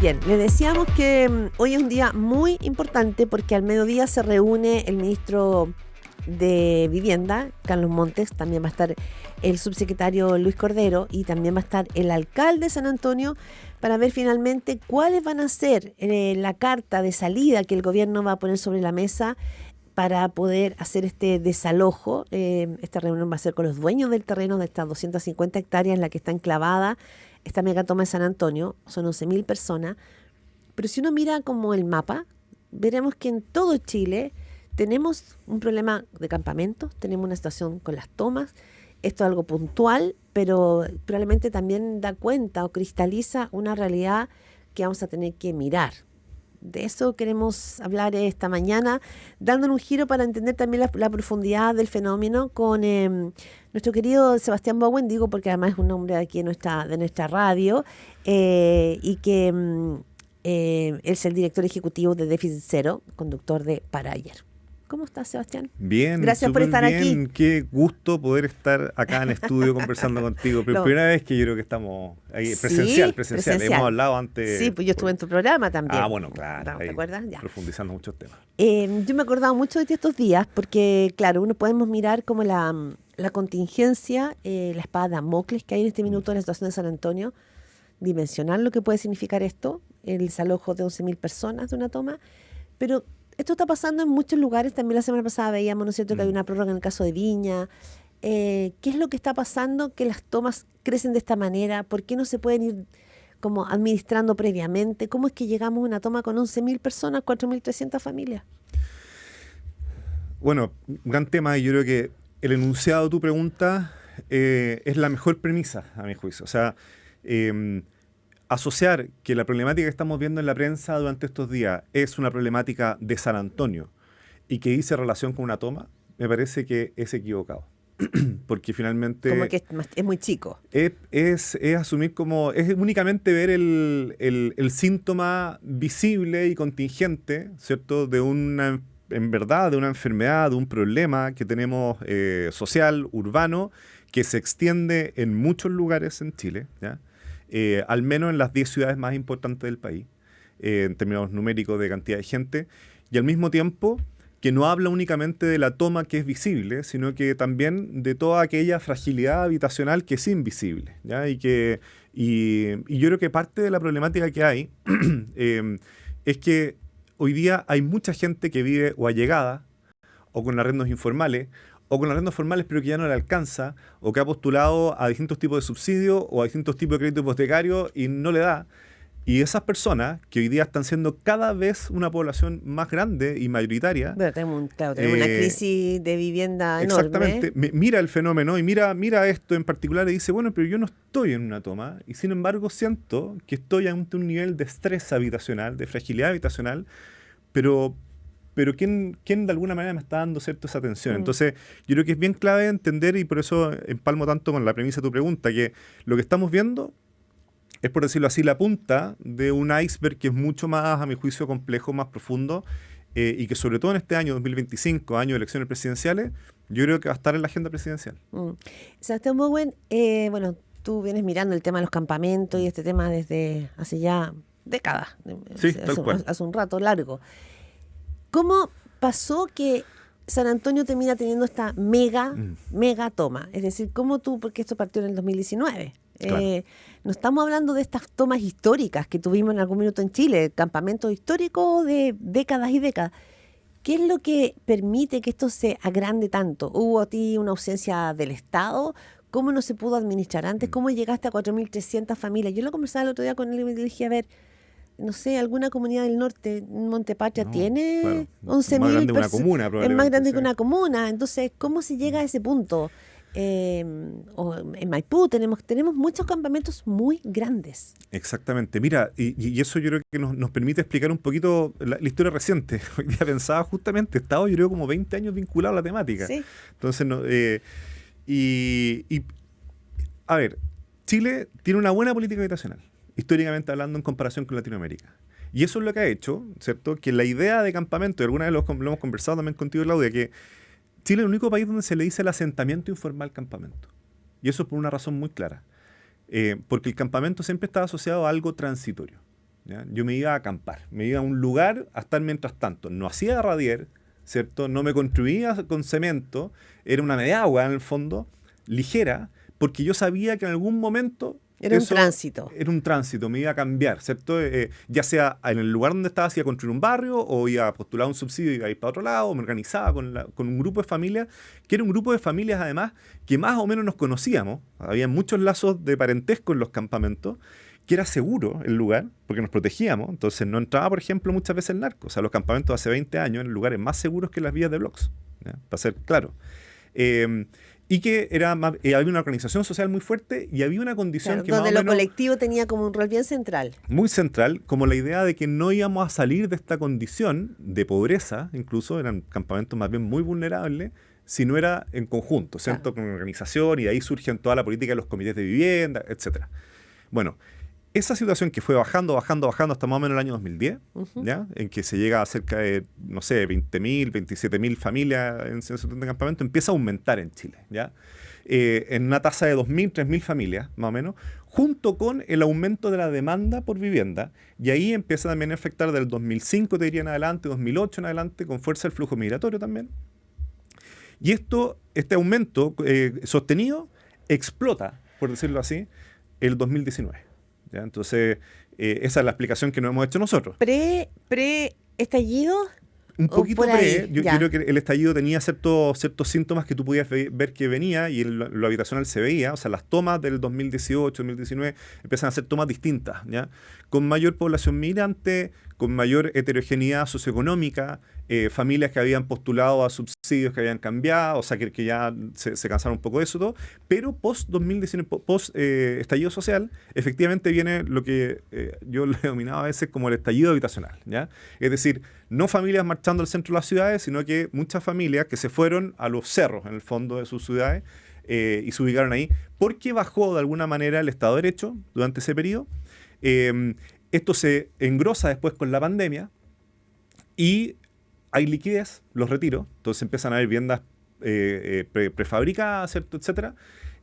Bien, le decíamos que hoy es un día muy importante porque al mediodía se reúne el ministro de Vivienda, Carlos Montes, también va a estar el subsecretario Luis Cordero y también va a estar el alcalde de San Antonio para ver finalmente cuáles van a ser la carta de salida que el gobierno va a poner sobre la mesa para poder hacer este desalojo. Esta reunión va a ser con los dueños del terreno de estas 250 hectáreas en la que está enclavada esta megatoma de San Antonio. Son 11.000 personas. Pero si uno mira como el mapa, veremos que en todo Chile tenemos un problema de campamentos, tenemos una situación con las tomas. Esto es algo puntual, pero probablemente también da cuenta o cristaliza una realidad que vamos a tener que mirar. De eso queremos hablar esta mañana, dándole un giro para entender también la profundidad del fenómeno con nuestro querido Sebastián Bowen, digo porque además es un hombre aquí de nuestra radio, y que es el director ejecutivo de Déficit Cero, conductor de Para Ayer. ¿Cómo estás, Sebastián? Bien, gracias por estar bien. aquí. Qué gusto poder estar acá en estudio conversando contigo. Pero primera vez que yo creo que estamos ahí, presencial. Hemos hablado antes. Sí, pues yo estuve en tu programa también. Ah, bueno, claro. ¿Te acuerdas? Ya. Profundizando muchos temas. Yo me he acordado mucho de ti estos días porque, claro, uno podemos mirar como la contingencia, la espada de Damocles que hay en este minuto en la situación de San Antonio, dimensionar lo que puede significar esto, el desalojo de 11.000 personas de una toma, pero esto está pasando en muchos lugares. También la semana pasada veíamos, ¿no es cierto?, que hay una prórroga en el caso de Viña. ¿Qué es lo que está pasando que las tomas crecen de esta manera? ¿Por qué no se pueden ir como administrando previamente? ¿Cómo es que llegamos a una toma con 11.000 personas, 4.300 familias? Bueno, gran tema, y yo creo que el enunciado de tu pregunta es la mejor premisa, a mi juicio. O sea, asociar que la problemática que estamos viendo en la prensa durante estos días es una problemática de San Antonio y que dice relación con una toma, me parece que es equivocado. Porque finalmente... Como que es muy chico. Es asumir como... Es únicamente ver el síntoma visible y contingente, ¿cierto?, de una, en verdad, de una enfermedad, de un problema que tenemos social, urbano, que se extiende en muchos lugares en Chile, ¿ya? Al menos en las 10 ciudades más importantes del país, en términos numéricos de cantidad de gente, y al mismo tiempo que no habla únicamente de la toma que es visible, sino que también de toda aquella fragilidad habitacional que es invisible, ¿ya? Y yo creo que parte de la problemática que hay es que hoy día hay mucha gente que vive o allegada, o con arrendos informales, o con arrendos formales pero que ya no le alcanza, o que ha postulado a distintos tipos de subsidios o a distintos tipos de crédito hipotecario y no le da. Y esas personas, que hoy día están siendo cada vez una población más grande y mayoritaria... Pero tenemos una crisis de vivienda enorme. Exactamente. Mira el fenómeno y mira esto en particular y dice, bueno, pero yo no estoy en una toma y sin embargo siento que estoy ante un nivel de estrés habitacional, de fragilidad habitacional, pero ¿quién de alguna manera me está dando cierta esa atención? Entonces, yo creo que es bien clave entender, y por eso empalmo tanto con la premisa de tu pregunta, que lo que estamos viendo es, por decirlo así, la punta de un iceberg que es mucho más, a mi juicio, complejo, más profundo, y que sobre todo en este año 2025, año de elecciones presidenciales, yo creo que va a estar en la agenda presidencial. Sebastián Bowen, bueno, tú vienes mirando el tema de los campamentos y este tema desde hace ya décadas. Sí, tal cual. Hace un rato largo. ¿Cómo pasó que San Antonio termina teniendo esta mega toma? Es decir, ¿cómo tú, porque esto partió en el 2019? Claro. No estamos hablando de estas tomas históricas que tuvimos en algún minuto en Chile, campamentos históricos de décadas y décadas. ¿Qué es lo que permite que esto se agrande tanto? ¿Hubo a ti una ausencia del Estado? ¿Cómo no se pudo administrar antes? ¿Cómo llegaste a 4.300 familias? Yo lo conversaba el otro día con él y me dije, a ver, no sé, alguna comunidad del norte, Montepatria, tiene 11.000 personas. Es más grande que una comuna. Entonces, ¿cómo se llega a ese punto? O en Maipú tenemos muchos campamentos muy grandes. Exactamente. Mira, y eso yo creo que nos permite explicar un poquito la historia reciente. Hoy día pensaba justamente, he estado yo creo como 20 años vinculado a la temática. Sí. Entonces, a ver, Chile tiene una buena política habitacional, históricamente hablando, en comparación con Latinoamérica. Y eso es lo que ha hecho, ¿cierto?, que la idea de campamento, y alguna vez lo hemos conversado también contigo, Claudia, que Chile es el único país donde se le dice el asentamiento informal campamento. Y eso por una razón muy clara. Porque el campamento siempre estaba asociado a algo transitorio. ¿ya? Yo me iba a acampar, me iba a un lugar a estar mientras tanto. No hacía radier, ¿cierto? No me construía con cemento, era una mediagua en el fondo, ligera, porque yo sabía que en algún momento Era un tránsito. Era un tránsito, me iba a cambiar, ¿cierto? Ya sea en el lugar donde estaba, si iba a construir un barrio, o iba a postular un subsidio y iba a ir para otro lado, o me organizaba con un grupo de familias, que era un grupo de familias además que más o menos nos conocíamos, había muchos lazos de parentesco en los campamentos, que era seguro el lugar, porque nos protegíamos, entonces no entraba, por ejemplo, muchas veces el narco. O sea, los campamentos hace 20 años en lugares más seguros que las vías de blogs, ¿ya? Para ser claro. Y que había una organización social muy fuerte y había una condición Claro, que donde más o lo menos, colectivo tenía como un rol bien central. muy central, como la idea de que no íbamos a salir de esta condición de pobreza, incluso eran campamentos más bien muy vulnerables, si no era en conjunto, ¿cierto? Con organización, y de ahí surgen toda la política de los comités de vivienda, etcétera. Bueno, esa situación que fue bajando hasta más o menos el año 2010, ¿ya? En que se llega a cerca de, no sé, 20.000, 27.000 familias en 170 campamentos, empieza a aumentar en Chile, ¿ya? En una tasa de 2.000, 3.000 familias, más o menos, junto con el aumento de la demanda por vivienda, y ahí empieza también a afectar del 2005, te diría, en adelante, 2008 en adelante, con fuerza el flujo migratorio también. Y este aumento sostenido explota, por decirlo así, el 2019. ¿Ya? Entonces, esa es la explicación que nos hemos hecho nosotros. ¿Pre-estallido? Un poquito pre. Yo ya. creo que el estallido tenía ciertos síntomas que tú podías ver que venía, y en lo habitacional se veía. O sea, las tomas del 2018, 2019 empiezan a ser tomas distintas, ¿ya? Con mayor población migrante, con mayor heterogeneidad socioeconómica, familias que habían postulado a subsidios que habían cambiado, o sea, que ya se cansaron un poco de eso todo. Pero post-2019, post-estallido social, efectivamente viene lo que yo le denominaba a veces como el estallido habitacional, ¿ya? Es decir, no familias marchando al centro de las ciudades, sino que muchas familias que se fueron a los cerros, en el fondo de sus ciudades, y se ubicaron ahí, porque bajó de alguna manera el Estado de Derecho durante ese periodo. Esto se engrosa después con la pandemia, y hay liquidez, los retiros, entonces empiezan a haber viviendas prefabricadas, ¿cierto? Etcétera.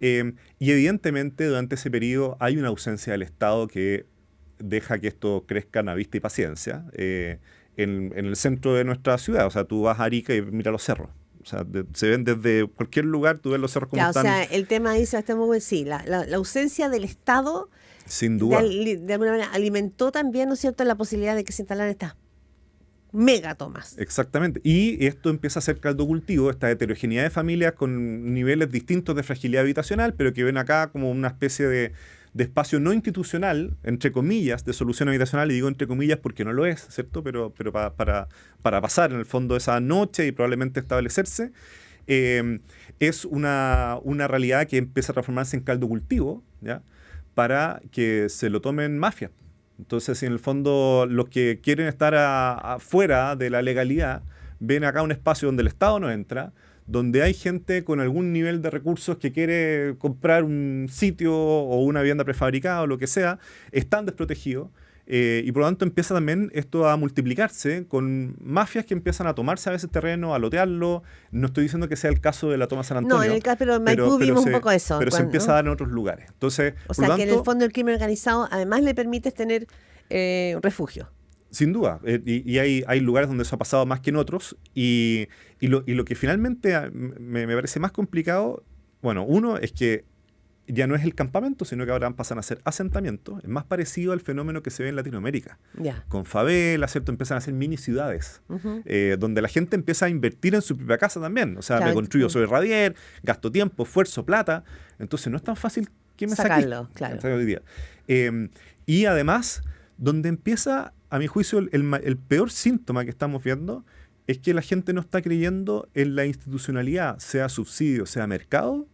Y evidentemente durante ese periodo hay una ausencia del Estado que deja que esto crezca a vista y paciencia en el centro de nuestra ciudad. O sea, tú vas a Arica y miras los cerros. O sea, se ven desde cualquier lugar, tú ves los cerros como Ya, están. o sea, el tema ahí, Sebastián, muy bueno, sí, la ausencia del Estado Sin duda. de alguna manera alimentó también, ¿no es cierto?, la posibilidad de que se instalaran estas megatomas. Exactamente. Y esto empieza a ser caldo cultivo, esta heterogeneidad de familias con niveles distintos de fragilidad habitacional, pero que ven acá como una especie de espacio no institucional, entre comillas, de solución habitacional, y digo entre comillas porque no lo es, ¿cierto? Pero para pasar en el fondo esa noche y probablemente establecerse, es una realidad que empieza a transformarse en caldo cultivo, ¿ya? Para que se lo tomen mafias. Entonces, en el fondo, los que quieren estar afuera de la legalidad ven acá un espacio donde el Estado no entra, donde hay gente con algún nivel de recursos que quiere comprar un sitio o una vivienda prefabricada o lo que sea, están desprotegidos. Y por lo tanto empieza también esto a multiplicarse con mafias que empiezan a tomarse a veces terreno, a lotearlo. No estoy diciendo que sea el caso de la toma San Antonio. No, en el caso, pero en Maipú vimos un poco eso. Pero se empieza a dar en otros lugares. Entonces, o sea, que en el fondo el crimen organizado además le permite tener refugio. Sin duda. Y hay lugares donde eso ha pasado más que en otros. Y lo que finalmente me parece más complicado, bueno, uno es que ya no es el campamento, sino que ahora pasan a ser asentamientos. Es más parecido al fenómeno que se ve en Latinoamérica. Yeah. Con favelas, ¿cierto? Empiezan a ser mini ciudades, donde la gente empieza a invertir en su propia casa también. O sea, claro, me construyo sobre radier, gasto tiempo, esfuerzo, plata. Entonces no es tan fácil que me sacarlo, claro. Hoy día. Y además, donde empieza, a mi juicio, el peor síntoma que estamos viendo es que la gente no está creyendo en la institucionalidad, sea subsidio, sea mercado,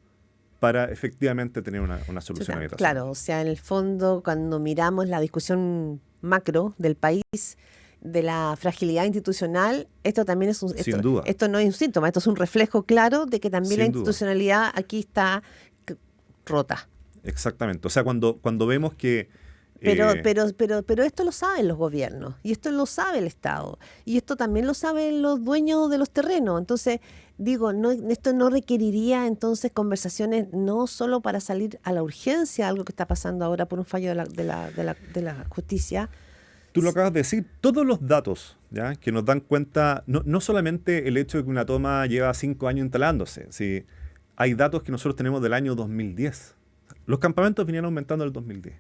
para efectivamente tener una solución habitacional. Claro, o sea, en el fondo, cuando miramos la discusión macro del país, de la fragilidad institucional, esto también es un... Sin duda. Esto no es un síntoma, esto es un reflejo claro de que también la institucionalidad aquí está rota. Exactamente. O sea, cuando vemos que... Pero esto lo saben los gobiernos, y esto lo sabe el Estado, y esto también lo saben los dueños de los terrenos. Entonces, digo, esto no requeriría entonces conversaciones no solo para salir a la urgencia, algo que está pasando ahora por un fallo de la justicia, Tú lo acabas de decir, todos los datos, ¿ya?, que nos dan cuenta, no solamente el hecho de que una toma lleva 5 años instalándose, ¿sí? Hay datos que nosotros tenemos del año 2010. Los campamentos vinieron aumentando en el 2010.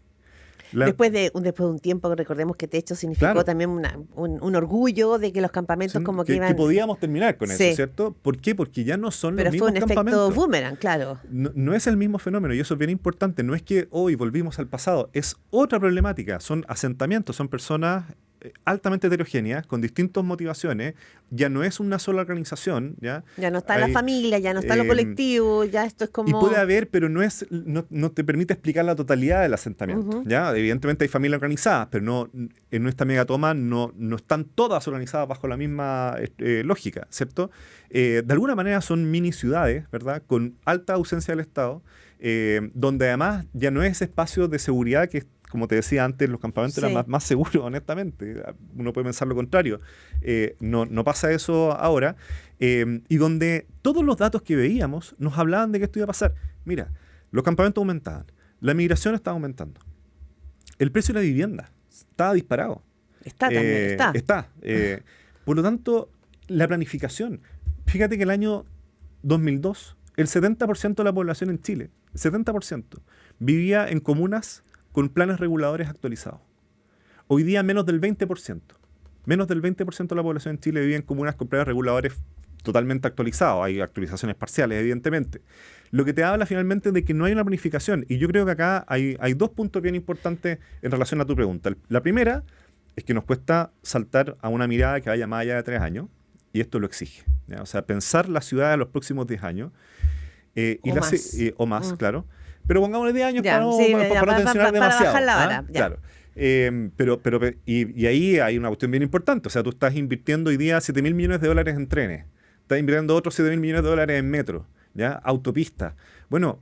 Después de un tiempo, recordemos que Techo significó Claro. también un orgullo de que los campamentos Sí, como que iban... que podíamos terminar con Sí. eso, ¿cierto? ¿Por qué? Porque ya no son Pero los fue mismos un efecto campamentos. boomerang, claro. No es el mismo fenómeno y eso es bien importante. No es que hoy volvimos al pasado, es otra problemática. Son asentamientos, son personas altamente heterogéneas, con distintas motivaciones. Ya no es una sola organización. Ya no está la Hay, familia, ya no está lo colectivo, ya esto es como... Y puede haber, pero no te permite explicar la totalidad del asentamiento. ¿Ya? Evidentemente hay familias organizadas, pero no en esta megatoma no están todas organizadas bajo la misma lógica, ¿cierto? De alguna manera son mini ciudades, ¿verdad?, con alta ausencia del Estado, donde además ya no es espacio de seguridad que, como te decía antes, los campamentos eran más seguros, honestamente. Uno puede pensar lo contrario. No pasa eso ahora. Y donde todos los datos que veíamos nos hablaban de que esto iba a pasar. Mira, los campamentos aumentaban, la migración estaba aumentando, el precio de la vivienda estaba disparado. Está. Por lo tanto, la planificación. Fíjate que el año 2002, el 70% de la población en Chile, 70%, vivía en comunas con planes reguladores actualizados. Hoy día menos del 20%. Menos del 20% de la población en Chile vive en comunas con planes reguladores totalmente actualizados. Hay actualizaciones parciales, evidentemente. Lo que te habla finalmente de que no hay una planificación. Y yo creo que acá hay 2 puntos bien importantes en relación a tu pregunta. La primera es que nos cuesta saltar a una mirada que vaya más allá de 3 años. Y esto lo exige, ¿ya? O sea, pensar la ciudad de los próximos 10 años. O más, claro. Pero pongámosle 10 años para no tensionar demasiado. Bajar la vara, Claro. Y ahí hay una cuestión bien importante. O sea, tú estás invirtiendo hoy día $7.000 millones en trenes. Estás invirtiendo otros $7.000 millones en metro, ¿ya? Autopistas. Bueno,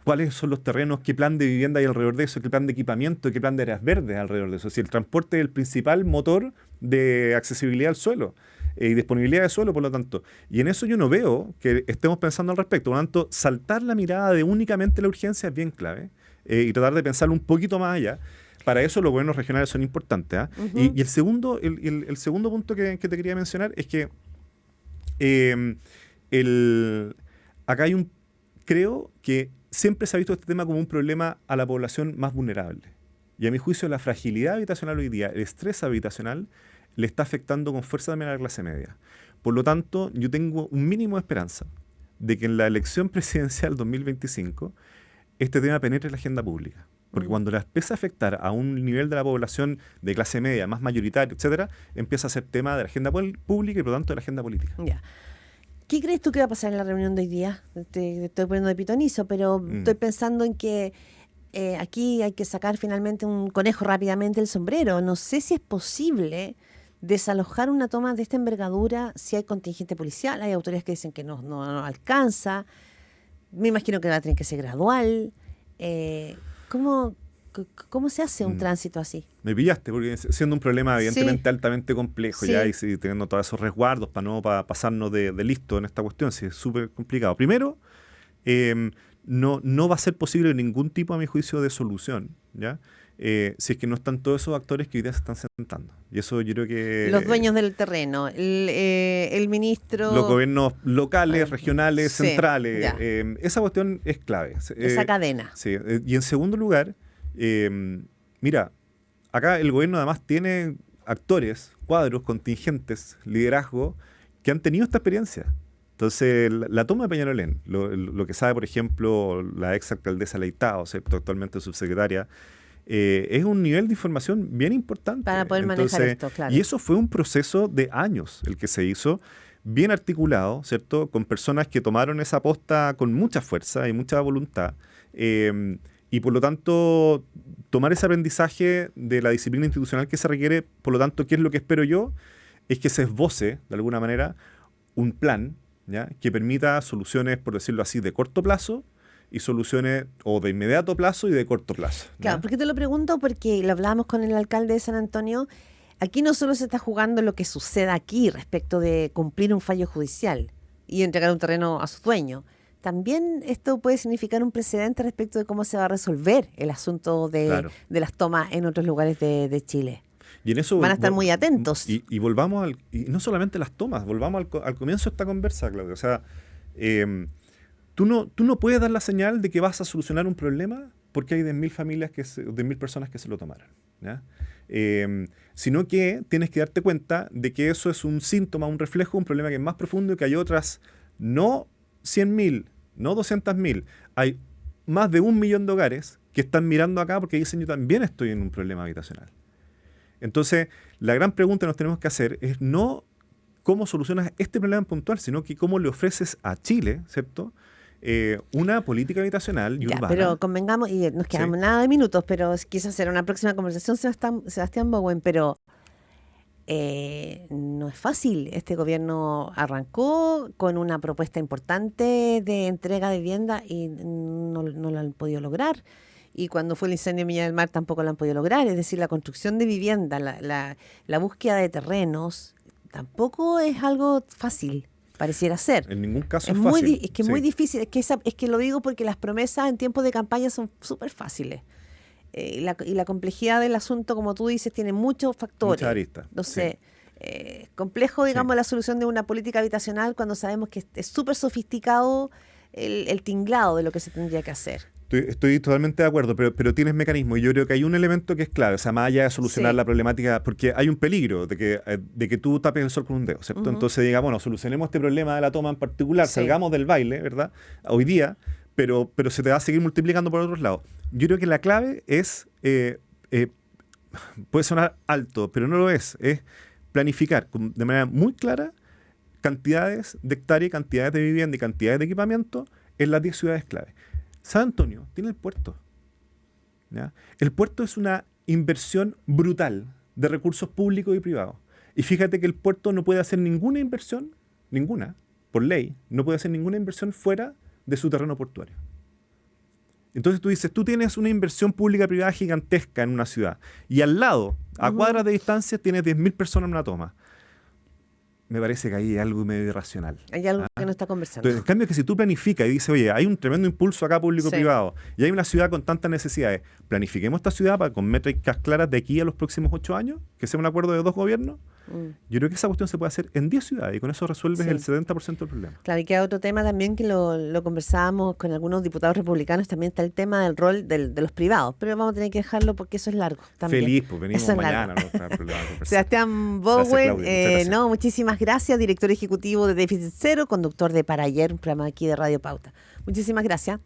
¿cuáles son los terrenos? ¿Qué plan de vivienda hay alrededor de eso? ¿Qué plan de equipamiento? ¿Qué plan de áreas verdes alrededor de eso? Si el transporte es el principal motor de accesibilidad al suelo y disponibilidad de suelo, por lo tanto. Y en eso yo no veo que estemos pensando al respecto. Por lo tanto, saltar la mirada de únicamente la urgencia es bien clave, y tratar de pensarlo un poquito más allá. Para eso los gobiernos regionales son importantes, ¿eh? Y el segundo punto que te quería mencionar es que acá hay creo que siempre se ha visto este tema como un problema a la población más vulnerable. Y a mi juicio la fragilidad habitacional hoy día, el estrés habitacional, le está afectando con fuerza también a la clase media. Por lo tanto, yo tengo un mínimo de esperanza de que en la elección presidencial 2025 este tema penetre en la agenda pública. Porque cuando la empieza a afectar a un nivel de la población de clase media, más mayoritario, etcétera, empieza a ser tema de la agenda pública y por lo tanto de la agenda política. Ya. ¿Qué crees tú que va a pasar en la reunión de hoy día? Te estoy poniendo de pitonizo, pero estoy pensando en que aquí hay que sacar finalmente un conejo rápidamente del sombrero. No sé si es posible desalojar una toma de esta envergadura si hay contingente policial. Hay autoridades que dicen que no alcanza. Me imagino que va a tener que ser gradual. ¿Cómo se hace un tránsito así? Me pillaste, porque siendo un problema evidentemente altamente complejo, ya, y teniendo todos esos resguardos para no pasarnos de listo en esta cuestión, sí, es súper complicado. Primero, no va a ser posible ningún tipo, a mi juicio, de solución, ¿ya? Si es que no están todos esos actores que hoy día se están sentando. Y eso yo creo que... Los dueños del terreno, el ministro... Los gobiernos locales, regionales, centrales. Esa cuestión es clave. Esa cadena. Sí. Y en segundo lugar, mira, acá el gobierno además tiene actores, cuadros, contingentes, liderazgo, que han tenido esta experiencia. Entonces, la toma de Peñalolén, lo que sabe, por ejemplo, la ex alcaldesa Leitao, ¿cierto?, actualmente subsecretaria, es un nivel de información bien importante. Para poder manejar esto, claro. Y eso fue un proceso de años el que se hizo, bien articulado, ¿cierto?, con personas que tomaron esa posta con mucha fuerza y mucha voluntad. Y por lo tanto, tomar ese aprendizaje de la disciplina institucional que se requiere, por lo tanto, ¿qué es lo que espero yo? Es que se esboce, de alguna manera, un plan, ¿ya?, que permita soluciones, por decirlo así, de corto plazo y soluciones o de inmediato plazo y de corto plazo, ¿ya? Claro, ¿por qué te lo pregunto? Porque lo hablábamos con el alcalde de San Antonio. Aquí no solo se está jugando lo que suceda aquí respecto de cumplir un fallo judicial y entregar un terreno a su dueño, también esto puede significar un precedente respecto de cómo se va a resolver el asunto Claro. de las tomas en otros lugares de Chile. Y en eso Van a estar muy atentos. Y volvamos y no solamente las tomas, volvamos al comienzo de esta conversa, Claudio. O sea, tú no puedes dar la señal de que vas a solucionar un problema porque hay 10.000 familias, 10.000 personas que se lo tomaron, ¿ya? Sino que tienes que darte cuenta de que eso es un síntoma, un reflejo de un problema que es más profundo y que hay otras, no 100.000, no 200.000, hay más de 1 millón de hogares que están mirando acá porque dicen yo también estoy en un problema habitacional. Entonces, la gran pregunta que nos tenemos que hacer es no cómo solucionas este problema en puntual, sino que cómo le ofreces a Chile, ¿cierto?, una política habitacional y urbana. Pero convengamos, y nos quedamos nada de minutos, pero quizás será una próxima conversación, Sebastián Bowen, pero no es fácil. Este gobierno arrancó con una propuesta importante de entrega de vivienda y no lo han podido lograr. Y cuando fue el incendio en Viña del Mar tampoco lo han podido lograr. Es decir, la construcción de vivienda, la búsqueda de terrenos, tampoco es algo fácil, pareciera ser. En ningún caso es fácil. Es que es muy difícil. Es que lo digo porque las promesas en tiempos de campaña son súper fáciles. Y la complejidad del asunto, como tú dices, tiene muchos factores. Muchas aristas. Entonces, complejo, digamos, la solución de una política habitacional cuando sabemos que es súper sofisticado el tinglado de lo que se tendría que hacer. Estoy totalmente de acuerdo, pero tienes mecanismo y yo creo que hay un elemento que es clave, o sea, más allá de solucionar la problemática, porque hay un peligro de que tú tapes el sol con un dedo, ¿cierto? Entonces diga, bueno, solucionemos este problema de la toma en particular, salgamos del baile, ¿verdad?, hoy día, pero se te va a seguir multiplicando por otros lados. Yo creo que la clave es, puede sonar alto, pero no lo es planificar de manera muy clara cantidades de hectáreas, cantidades de vivienda y cantidades de equipamiento en las 10 ciudades clave. San Antonio tiene el puerto, ¿ya? El puerto es una inversión brutal de recursos públicos y privados. Y fíjate que el puerto no puede hacer ninguna inversión, por ley, no puede hacer ninguna inversión fuera de su terreno portuario. Entonces tú dices, tú tienes una inversión pública-privada gigantesca en una ciudad y al lado, a cuadras de distancia, tienes 10.000 personas en una toma. Me parece que ahí hay algo medio irracional. Hay algo que no está conversando. Entonces, en cambio, que si tú planificas y dices, oye, hay un tremendo impulso acá público-privado y hay una ciudad con tantas necesidades, planifiquemos esta ciudad con métricas claras de aquí a los próximos 8 años, que sea un acuerdo de 2 gobiernos. Yo creo que esa cuestión se puede hacer en 10 ciudades y con eso resuelves el 70% del problema. Claro, y que otro tema también que lo conversábamos con algunos diputados republicanos, también está el tema del rol de los privados, pero vamos a tener que dejarlo porque eso es largo también. Feliz, pues venimos mañana. Sebastián Bowen, muchísimas gracias, director ejecutivo de Déficit Cero, conductor de Para Ayer, un programa aquí de Radio Pauta. Muchísimas gracias.